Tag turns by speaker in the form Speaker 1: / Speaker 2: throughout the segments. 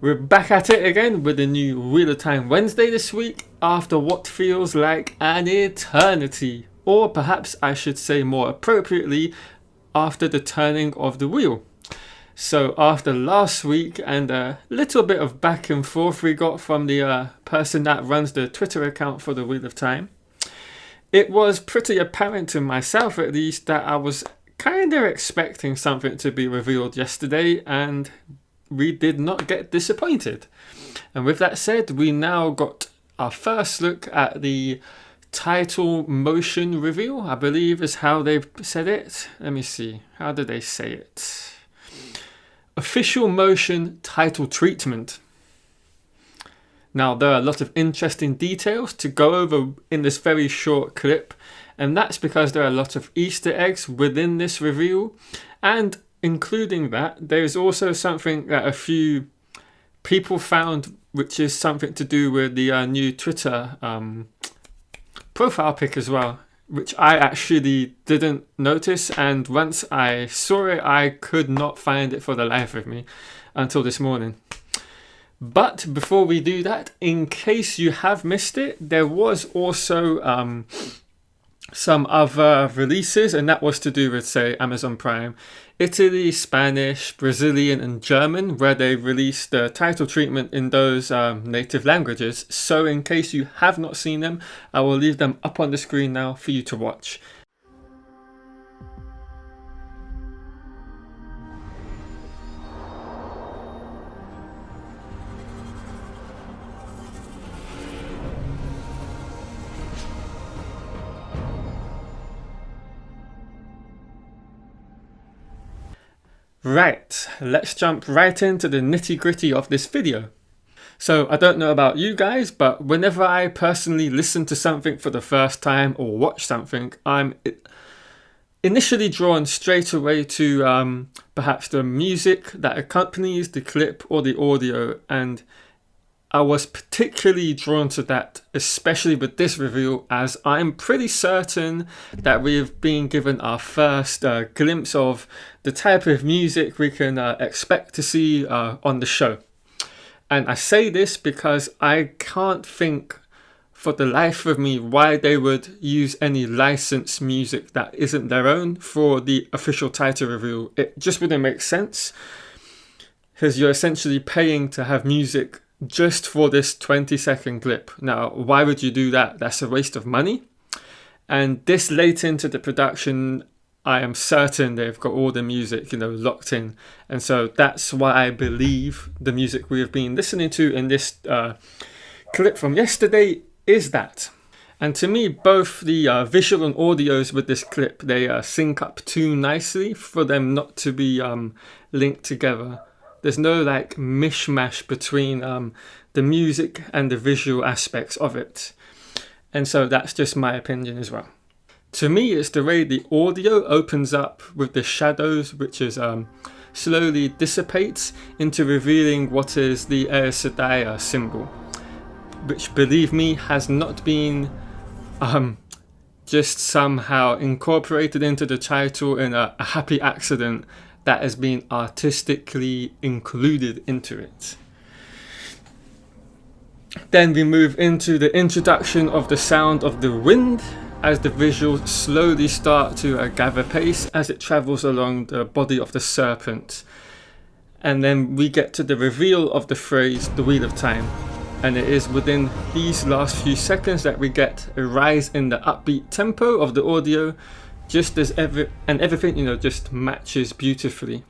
Speaker 1: We're back at it again with a new Wheel of Time Wednesday this week after what feels like an eternity. Or perhaps I should say more appropriately, after the turning of the wheel. So after last week and a little bit of back and forth we got from the person that runs the Twitter account for the Wheel of Time, it was pretty apparent to myself at least that I was kind of expecting something to be revealed yesterday, and we did not get disappointed. And with that said, we now got our first look at the title motion reveal, I believe is how they've said it. Let me see. How did they say it? Official motion title treatment. Now, there are a lot of interesting details to go over in this very short clip, and that's because there are a lot of Easter eggs within this reveal, and including that, there's also something that a few people found, which is something to do with the new Twitter profile pic as well, which I actually didn't notice, and once I saw it, I could not find it for the life of me until this morning. But before we do that, in case you have missed it, there was also some other releases, and that was to do with, say, Amazon Prime, Italy, Spanish, Brazilian and German, where they released the title treatment in those native languages. So in case you have not seen them, I will leave them up on the screen now for you to watch. Right, let's jump right into the nitty-gritty of this video. So I don't know about you guys, but whenever I personally listen to something for the first time or watch something, I'm initially drawn straight away to perhaps the music that accompanies the clip or the audio, and I was particularly drawn to that, especially with this reveal, as I'm pretty certain that we've been given our first glimpse of the type of music we can expect to see on the show. And I say this because I can't think for the life of me why they would use any licensed music that isn't their own for the official title reveal. It just wouldn't make sense, because you're essentially paying to have music just for this 20-second clip. Now, why would you do that? That's a waste of money. And this late into the production, I am certain they've got all the music, locked in. And so that's why I believe the music we have been listening to in this clip from yesterday is that. And to me, both the visual and audios with this clip, they sync up too nicely for them not to be linked together. There's no mishmash between the music and the visual aspects of it. And so that's just my opinion as well. To me, it's the way the audio opens up with the shadows, which is slowly dissipates into revealing what is the Aes Sedai symbol, which, believe me, has not been just somehow incorporated into the title in a happy accident. That has been artistically included into it. Then we move into the introduction of the sound of the wind, as the visuals slowly start to gather pace as it travels along the body of the serpent. And then we get to the reveal of the phrase, the Wheel of Time. And it is within these last few seconds that we get a rise in the upbeat tempo of the audio, just as everything, just matches beautifully.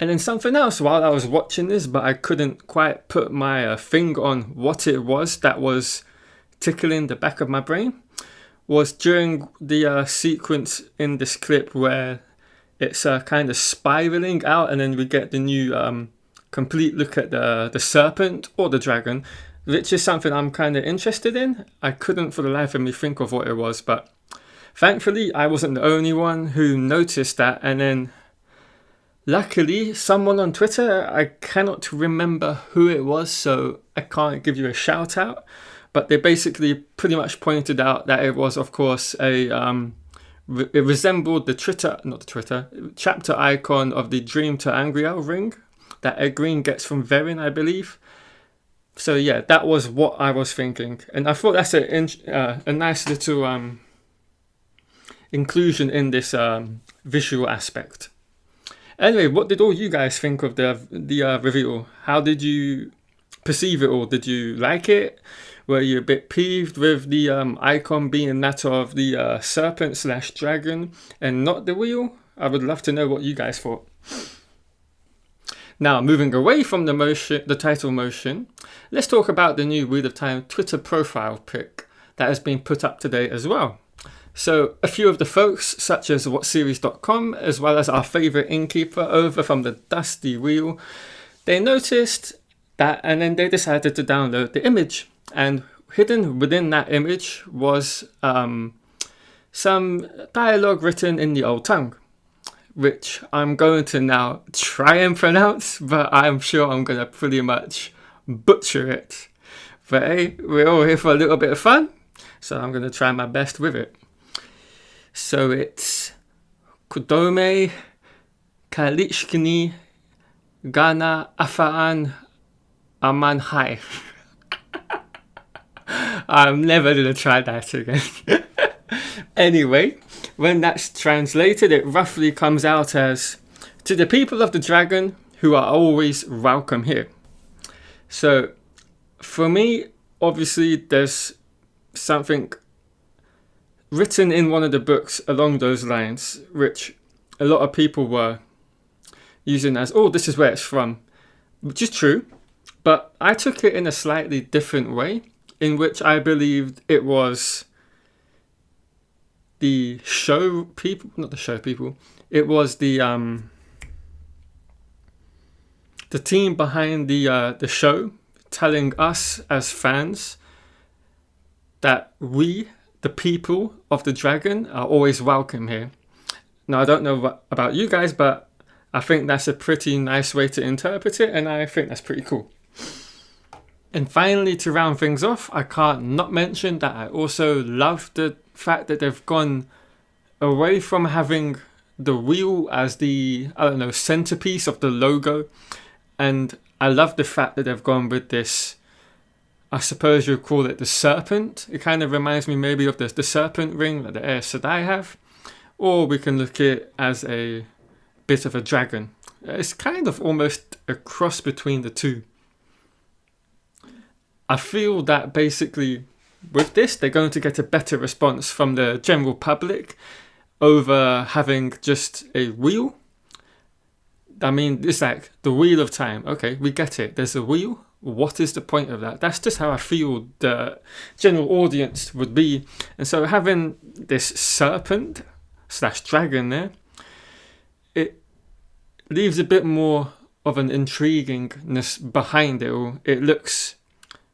Speaker 1: And then something else while I was watching this, but I couldn't quite put my finger on what it was that was tickling the back of my brain, was during the sequence in this clip where it's kind of spiraling out, and then we get the new complete look at the serpent or the dragon, which is something I'm kind of interested in. I couldn't for the life of me think of what it was, but thankfully, I wasn't the only one who noticed that, and then luckily, someone on Twitter, I cannot remember who it was, so I can't give you a shout out, but they basically pretty much pointed out that it was, of course, it resembled the chapter icon of the Dream to Angriel ring, that Ed Green gets from Verin, I believe. So yeah, that was what I was thinking, and I thought that's a nice little inclusion in this visual aspect. Anyway, what did all you guys think of the reveal? How did you perceive it all? Did you like it? Were you a bit peeved with the icon being that of the serpent/dragon and not the wheel? I would love to know what you guys thought. Now, moving away from the title motion, let's talk about the new Wheel of Time Twitter profile pic that has been put up today as well. So a few of the folks, such as whatseries.com, as well as our favourite innkeeper over from the Dusty Wheel, they noticed that and then they decided to download the image. And hidden within that image was some dialogue written in the old tongue, which I'm going to now try and pronounce, but I'm sure I'm going to pretty much butcher it. But hey, we're all here for a little bit of fun, so I'm going to try my best with it. So it's Kudome Kalichkini Gana Afaan Amanhai. I'm never going to try that again. Anyway, when that's translated, it roughly comes out as, to the people of the dragon who are always welcome here. So for me, obviously there's something written in one of the books along those lines, which a lot of people were using as, oh, this is where it's from, which is true. But I took it in a slightly different way, in which I believed it was the show people, not the show people, it was the team behind the show telling us as fans that we, the people of the dragon, are always welcome here. Now, I don't know about you guys, but I think that's a pretty nice way to interpret it, and I think that's pretty cool. And finally, to round things off, I can't not mention that I also love the fact that they've gone away from having the wheel as the, centerpiece of the logo. And I love the fact that they've gone with this, I suppose you'd call it the serpent. It kind of reminds me maybe of the serpent ring that the Aes Sedai have. Or we can look at it as a bit of a dragon. It's kind of almost a cross between the two. I feel that basically with this, they're going to get a better response from the general public over having just a wheel. I mean, it's like the Wheel of Time. Okay, we get it. There's a wheel. What is the point of that? That's just how I feel the general audience would be. And so having this serpent/dragon there, it leaves a bit more of an intriguingness behind it all. It looks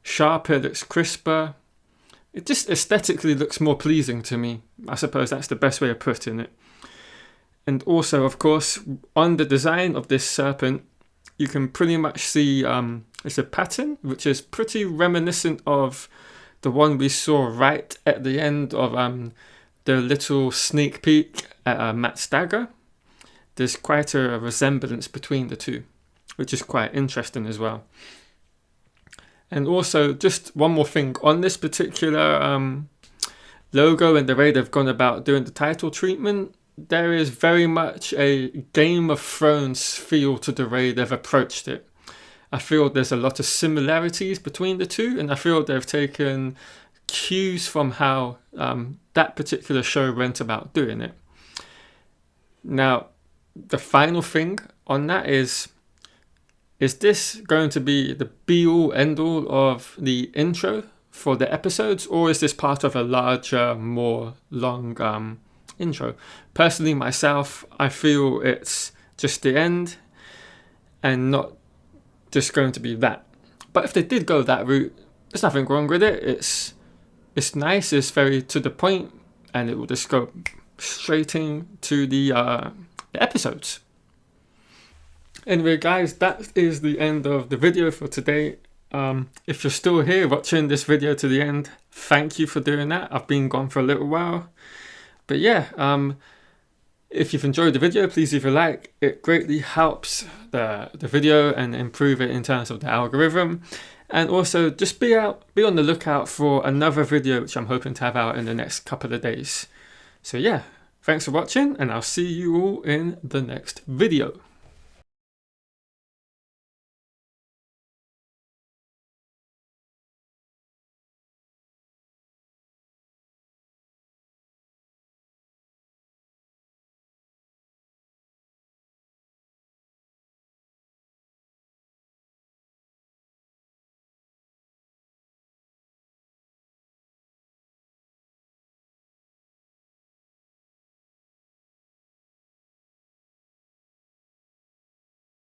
Speaker 1: sharper, it looks crisper. It just aesthetically looks more pleasing to me. I suppose that's the best way of putting it. And also, of course, on the design of this serpent, you can pretty much see it's a pattern which is pretty reminiscent of the one we saw right at the end of the little sneak peek at Matt Stagger. There's quite a resemblance between the two, which is quite interesting as well. And also, just one more thing on this particular logo and the way they've gone about doing the title treatment, there is very much a Game of Thrones feel to the way they've approached it. I feel there's a lot of similarities between the two, and I feel they've taken cues from how that particular show went about doing it. Now, the final thing on that is this going to be the be-all, end-all of the intro for the episodes, or is this part of a larger, more long intro? Personally, myself, I feel it's just the end and not just going to be that. But if they did go that route, there's nothing wrong with it. It's nice, it's very to the point, and it will just go straight into the episodes. Anyway, guys, that is the end of the video for today. If you're still here watching this video to the end, thank you for doing that. I've been gone for a little while. But yeah, If you've enjoyed the video, please leave a like. It greatly helps the video and improve it in terms of the algorithm. And also just be on the lookout for another video which I'm hoping to have out in the next couple of days. So yeah, thanks for watching, and I'll see you all in the next video.